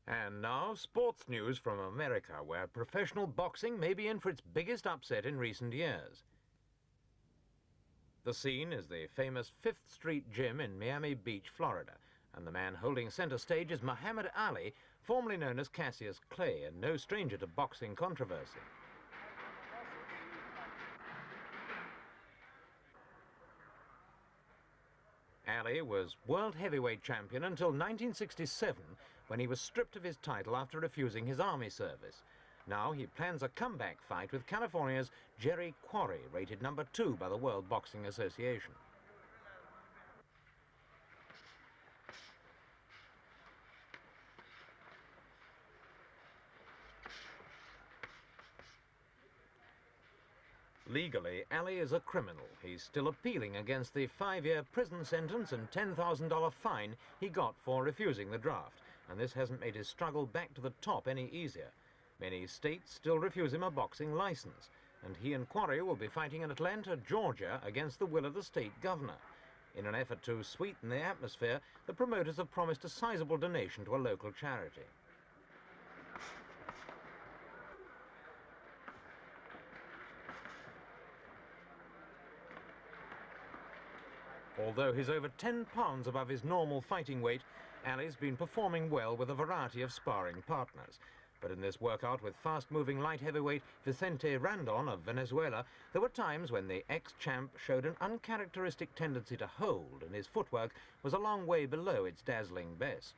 And now, sports news from America, where professional boxing may be in for its biggest upset in recent years. The scene is the famous 5th Street Gym in Miami Beach, Florida, and the man holding center stage is Muhammad Ali, formerly known as Cassius Clay, and no stranger to boxing controversy. Ali was world heavyweight champion until 1967, when he was stripped of his title after refusing his army service. Now he plans a comeback fight with California's Gerry Quarry, rated number 2 by the World Boxing Association. Legally, Ali is a criminal. He's still appealing against the 5-year prison sentence and $10,000 fine he got for refusing the draft, and this hasn't made his struggle back to the top any easier. Many states still refuse him a boxing license, and he and Quarry will be fighting in Atlanta, Georgia, against the will of the state governor. In an effort to sweeten the atmosphere, the promoters have promised a sizable donation to a local charity. Although he's over 10 pounds above his normal fighting weight, Ali's been performing well with a variety of sparring partners. But in this workout with fast-moving light heavyweight Vicente Randon of Venezuela, there were times when the ex-champ showed an uncharacteristic tendency to hold, and his footwork was a long way below its dazzling best.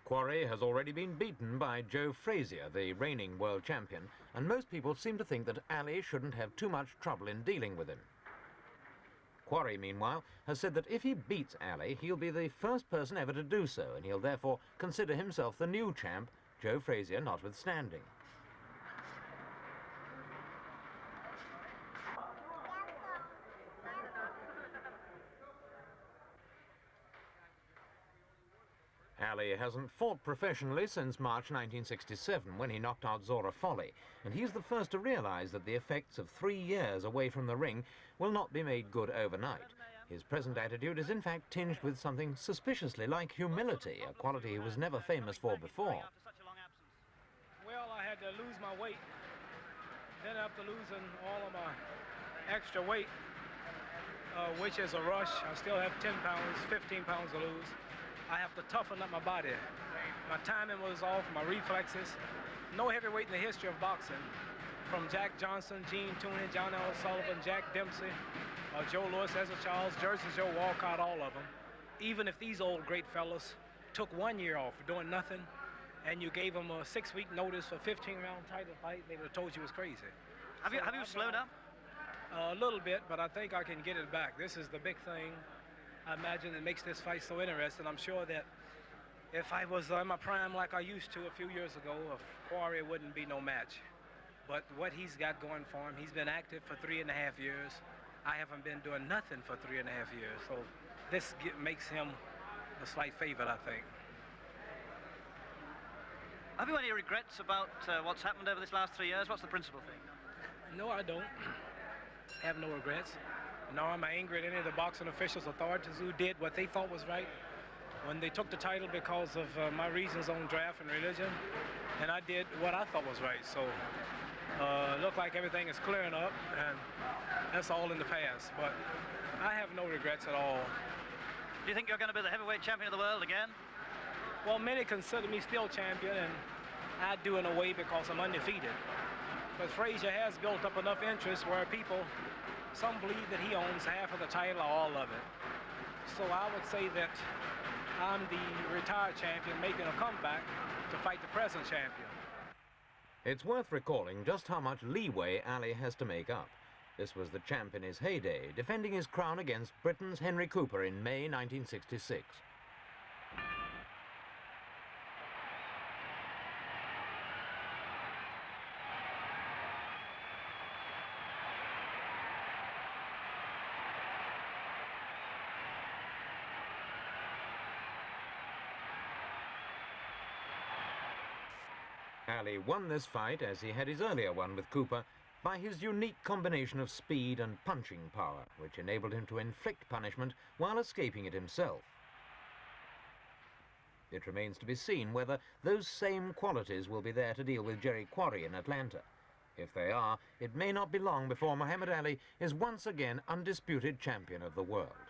Quarry has already been beaten by Frazier, the reigning world champion, and most people seem to think that Ali shouldn't have too much trouble in dealing with him. Quarry, meanwhile, has said that if he beats Ali, he'll be the first person ever to do so, and he'll therefore consider himself the new champ, Frazier notwithstanding. Ali hasn't fought professionally since March 1967, when he knocked out Zora Folley, and he's the first to realize that the effects of 3 years away from the ring will not be made good overnight. His present attitude is in fact tinged with something suspiciously like humility, a quality he was never famous for before. Well, I had to lose my weight. Then after losing all of my extra weight, which is a rush, I still have 10 pounds, 15 pounds to lose. I have to toughen up my body. My timing was off, my reflexes. No heavyweight in the history of boxing, from Jack Johnson, Gene Tooney, John L. Sullivan, Jack Dempsey, Joe Louis, Ezra Charles, Jersey Joe Walcott, all of them. Even if these old great fellas took 1 year off for doing nothing, and you gave them a 6-week notice for a 15-round title fight, they would have told you was crazy. Have you slowed up? A little bit, but I think I can get it back. This is the big thing. I imagine it makes this fight so interesting. I'm sure that if I was in my prime like I used to a few years ago, Quarry wouldn't be no match. But what he's got going for him, he's been active for 3.5 years. I haven't been doing nothing for 3.5 years. So this makes him a slight favorite, I think. Have you any regrets about what's happened over this last 3 years? What's the principal thing? No, I don't. I have no regrets. Nor am I angry at any of the boxing officials, authorities who did what they thought was right when they took the title because of my reasons on draft and religion, and I did what I thought was right. So it looked like everything is clearing up, and that's all in the past. But I have no regrets at all. Do you think you're going to be the heavyweight champion of the world again? Well, many consider me still champion, and I do in a way because I'm undefeated. But Frazier has built up enough interest where some believe that he owns half of the title or all of it. So I would say that I'm the retired champion making a comeback to fight the present champion. It's worth recalling just how much leeway Ali has to make up. This was the champ in his heyday, defending his crown against Britain's Henry Cooper in May 1966. Ali won this fight, as he had his earlier one with Cooper, by his unique combination of speed and punching power, which enabled him to inflict punishment while escaping it himself. It remains to be seen whether those same qualities will be there to deal with Gerry Quarry in Atlanta. If they are, it may not be long before Muhammad Ali is once again undisputed champion of the world.